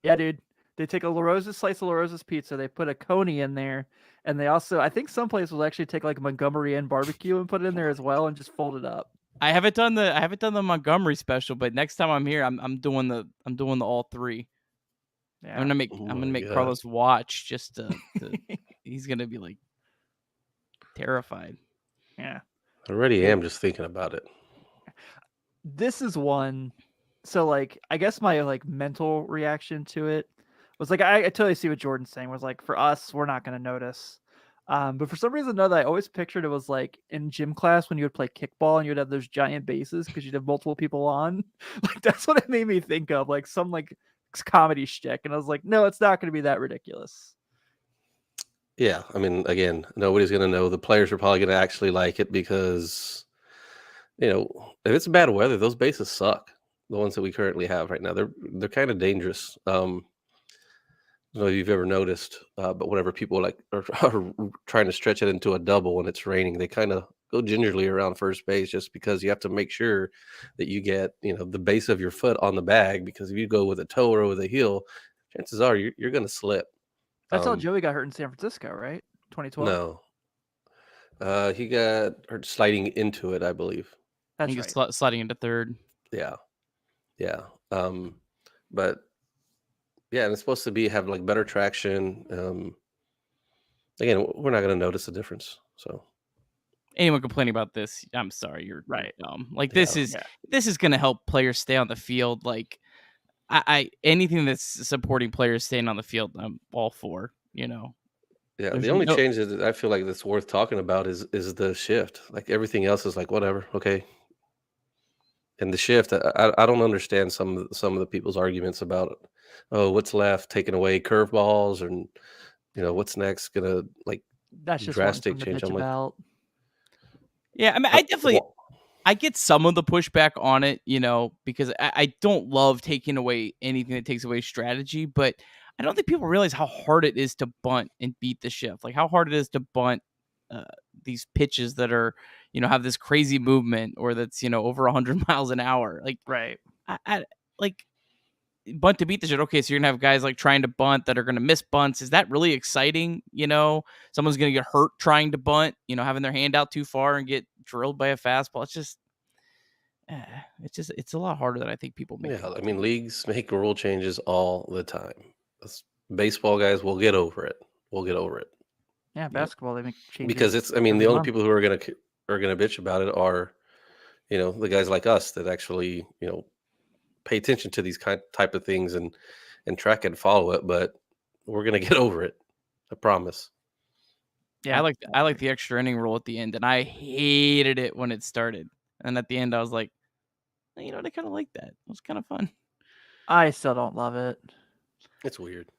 Yeah, dude. They take a La Rosa's slice of La Rosa's pizza, they put a coney in there, and they also, I think some places will actually take like Montgomery Inn barbecue and put it in there as well, and just fold it up. I haven't done the Montgomery special, but next time I'm here, I'm doing the all three. Yeah. I'm gonna make Carlos watch just to he's gonna be like terrified. Yeah, I already am just thinking about it. This is one. So like, I guess my like mental reaction to it was like, I totally see what Jordan's saying. Was like, for us, we're not going to notice. But for some reason, another, I always pictured it was like in gym class when you would play kickball and you'd have those giant bases because you'd have multiple people on. Like that's what it made me think of, like some like comedy shtick. And I was like, no, it's not going to be that ridiculous. Yeah, I mean, again, nobody's going to know. The players are probably going to actually like it because, if it's bad weather, those bases suck. The ones that we currently have right now, they're kind of dangerous. I don't know if you've ever noticed, but whenever people like are trying to stretch it into a double when it's raining, they kind of go gingerly around first base just because you have to make sure that you get the base of your foot on the bag, because if you go with a toe or with a heel, chances are you're going to slip. That's how Joey got hurt in San Francisco, right? 2012. No, he got hurt sliding into it, I believe. That's right. Sliding into third. Yeah. But yeah, and it's supposed to have like better traction. Again, we're not going to notice the difference. So anyone complaining about this, I'm sorry, you're right. Dumb. Like this is going to help players stay on the field. Like I anything that's supporting players staying on the field, I'm all for. Yeah, the only change that I feel like that's worth talking about is the shift. Like everything else is like whatever, okay. And the shift, I don't understand some of the people's arguments about, what's left, taking away curveballs, and what's next, gonna like that's just drastic change. I'm like, yeah, I mean, I get some of the pushback on it, because I don't love taking away anything that takes away strategy, but I don't think people realize how hard it is to bunt and beat the shift, like how hard it is to bunt these pitches that are, have this crazy movement or that's, over 100 miles an hour. Like, right. I like bunt to beat the shit. Okay. So you're gonna have guys like trying to bunt that are going to miss bunts. Is that really exciting? Someone's going to get hurt trying to bunt, having their hand out too far and get drilled by a fastball. It's a lot harder than I think people make. Yeah. I mean, leagues make rule changes all the time. Baseball guys will get over it. Yeah, basketball they make changes because the only people who are gonna bitch about it are, the guys like us that actually pay attention to these type of things and track and follow it. But we're gonna get over it, I promise. Yeah, I like the extra inning rule at the end, and I hated it when it started. And at the end, I was like, I kind of like that. It was kind of fun. I still don't love it. It's weird.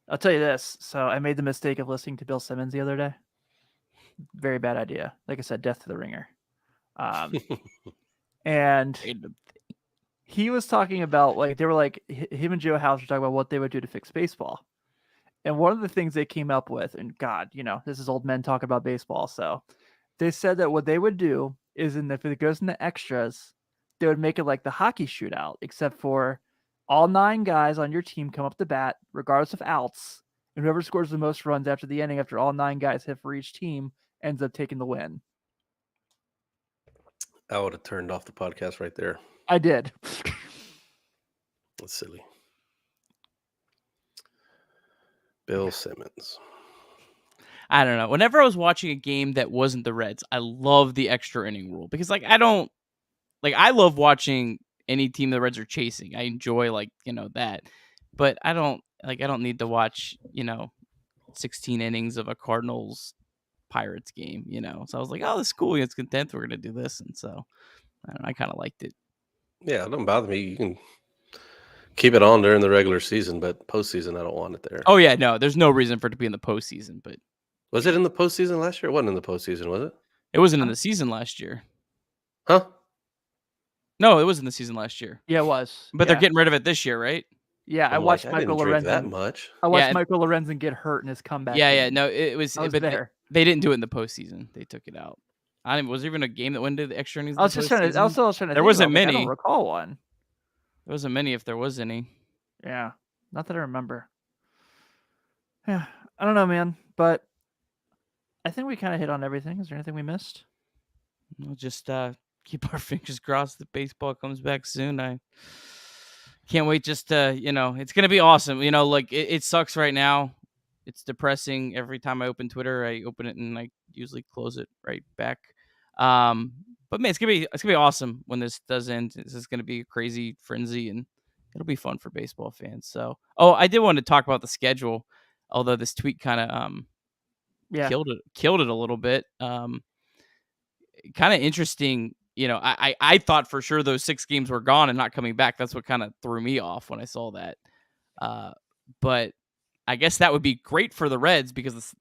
I'll tell you this. So I made the mistake of listening to Bill Simmons the other day. very bad idea. Like I said, death to the ringer. And he was talking about, like, they were like, him and Joe House were talking about what they would do to fix baseball. And one of the things they came up with, and God, this is old men talking about baseball. So they said that what they would do is, if it goes into extras, they would make it like the hockey shootout, except for all 9 guys on your team come up to bat, regardless of outs. And whoever scores the most runs after the inning, after all 9 guys hit for each team, ends up taking the win. I would have turned off the podcast right there. I did. That's silly. Bill Simmons. I don't know. Whenever I was watching a game that wasn't the Reds, I love the extra inning rule because, like, I love watching any team the Reds are chasing. I enjoy, like, that, but I don't need to watch 16 innings of a Cardinals Pirates game. So I was like, oh, this is cool. It's content. We're gonna do this, and so I don't know, I kind of liked it. Yeah, it don't bother me. You can keep it on during the regular season, but postseason, I don't want it there. Oh yeah, no, there's no reason for it to be in the postseason. But was it in the postseason last year? It wasn't in the postseason, was it? It wasn't in the season last year. Huh? No, it was in the season last year. Yeah, it was. But they're getting rid of it this year, right? Yeah, I watched Michael Lorenzen. That much. I watched Michael Lorenzen get hurt in his comeback. Yeah. No, it was. I was but there. They didn't do it in the postseason. They took it out. Was there even a game that went into the extra innings? I was trying to. There wasn't many. I don't recall one. There wasn't many, if there was any. Yeah, not that I remember. Yeah, I don't know, man. But I think we kind of hit on everything. Is there anything we missed? We'll just keep our fingers crossed that baseball comes back soon. I can't wait. Just it's gonna be awesome. Like it sucks right now. It's depressing. Every time I open Twitter, I open it and I usually close it right back. But man, it's gonna be awesome when this does end. This is gonna be a crazy frenzy, and it'll be fun for baseball fans. So, I did want to talk about the schedule, although this tweet kind of killed it a little bit. Kind of interesting. I thought for sure those 6 games were gone and not coming back. That's what kind of threw me off when I saw that. But I guess that would be great for the Reds because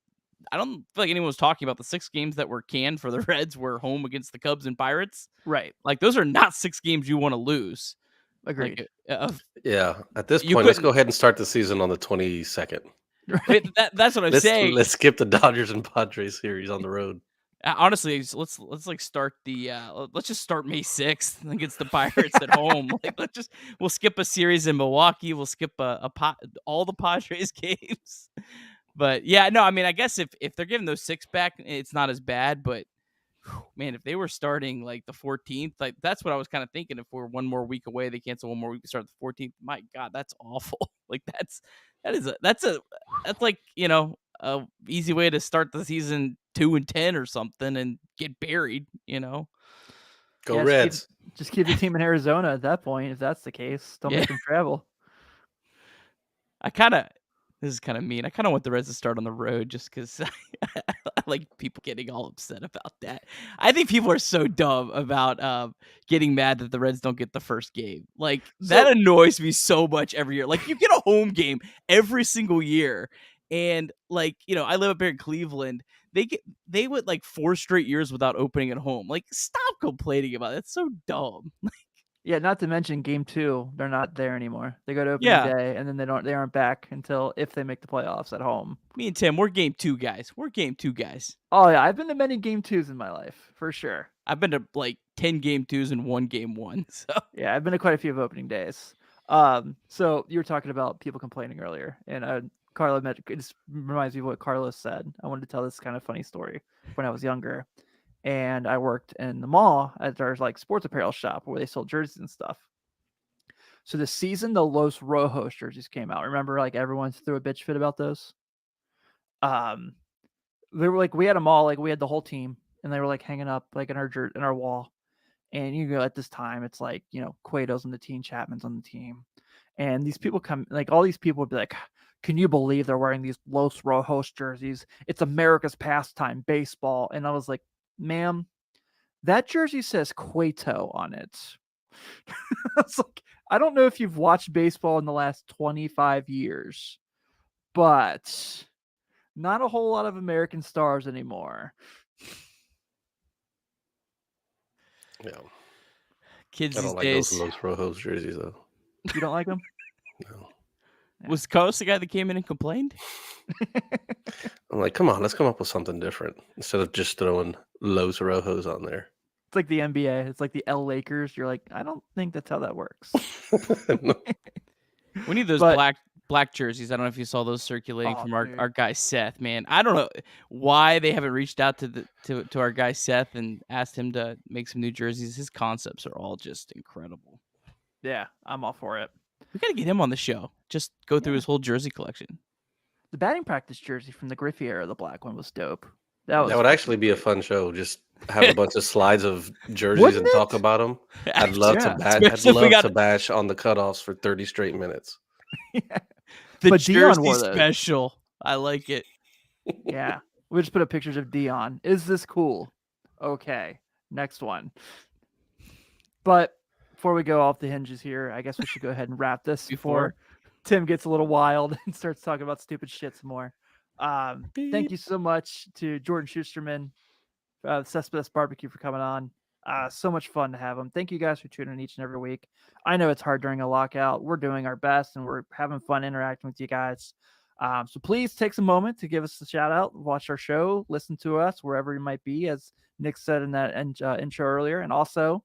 I don't feel like anyone was talking about the 6 games that were canned for the Reds were home against the Cubs and Pirates. Right. Like those are not 6 games you want to lose. Agreed. Yeah. At this point, let's go ahead and start the season on the 22nd. That's what I'm saying. Let's skip the Dodgers and Padres series on the road. Honestly, let's like start the let's just start May 6th against the Pirates at home. Like we'll skip a series in Milwaukee. We'll skip all the Padres games. But yeah, no, I mean, I guess if they're giving those 6 back, it's not as bad. But man, if they were starting like the 14th, like that's what I was kind of thinking. If we're one more week away, they cancel one more week to start the 14th. My God, that's awful. Like that's like a easy way to start the season 2-10 or something and get buried. Go Reds. Just keep the team in Arizona at that point. If that's the case, don't make them travel. This is kind of mean. I kind of want the Reds to start on the road just because I like people getting all upset about that. I think people are so dumb about getting mad that the Reds don't get the first game. Like that annoys me so much every year. Like you get a home game every single year. And like, I live up here in Cleveland. They went like 4 straight years without opening at home. Like stop complaining about it. It's so dumb. Yeah, not to mention game 2, they're not there anymore. They go to opening day, and then they aren't back until if they make the playoffs at home. Me and Tim, we're game 2 guys. Oh yeah, I've been to many game 2s in my life for sure. I've been to like 10 game 2s and 1 game 1. So yeah, I've been to quite a few of opening days. So you were talking about people complaining earlier, and Carla it just reminds me of what Carlos said. I wanted to tell this kind of funny story when I was younger. And I worked in the mall at our like sports apparel shop where they sold jerseys and stuff. So the season the Los Rojos jerseys came out, remember like everyone threw a bitch fit about those? They were like, we had them all, like we had the whole team, and they were like hanging up like in our wall. And at this time it's like, Cueto's on the team, Chapman's on the team. And these people come, like all these people would be like, can you believe they're wearing these Los Rojos jerseys? It's America's pastime, baseball. And I was like, ma'am, that jersey says Cueto on it. It's like, I don't know if you've watched baseball in the last 25 years, but not a whole lot of American stars anymore. Yeah. Kids I these don't like days. those Los Rojos jerseys though. You don't like them? No. Was Carlos the guy that came in and complained? I'm like, come on, let's come up with something different instead of just throwing Los Rojos on there. It's like the NBA. It's like the L Lakers. You're like, I don't think that's how that works. No. We need those But- black jerseys. I don't know if you saw those circulating Oh, from dude. our guy Seth. Man, I don't know why they haven't reached out to our guy Seth and asked him to make some new jerseys. His concepts are all just incredible. Yeah, I'm all for it. We got to get him on the show. Just go through his whole jersey collection. The batting practice jersey from the Griffey era, the black one, was dope. That That would actually be a fun show. Just have a bunch of slides of jerseys Wouldn't and talk it? about them. I'd love Yeah. to bash. I'd Especially if we love got- to bash on the cutoffs for 30 straight minutes. The But Dion jersey wore those. special. I like it. Yeah. We just put up pictures of Dion. Is this cool? Okay. Next one. But before we go off the hinges here, I guess we should go ahead and wrap this before Tim gets a little wild and starts talking about stupid shit some more. Thank you so much to Jordan Shusterman, Cespedes BBQ, for coming on. So much fun to have him. Thank you guys for tuning in each and every week. I know it's hard during a lockout. We're doing our best and we're having fun interacting with you guys. So please take some moment to give us a shout out, watch our show, listen to us wherever you might be, as Nick said in that intro earlier. And also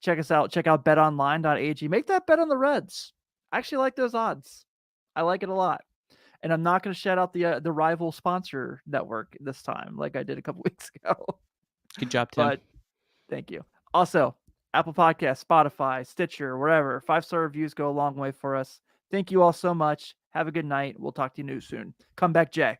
check us out. Check out betonline.ag. Make that bet on the Reds. I actually like those odds. I like it a lot. And I'm not going to shout out the rival sponsor network this time, like I did a couple weeks ago. Good job, Tim. But thank you. Also, Apple Podcasts, Spotify, Stitcher, wherever. 5-star reviews go a long way for us. Thank you all so much. Have a good night. We'll talk to you soon. Come back, Jay.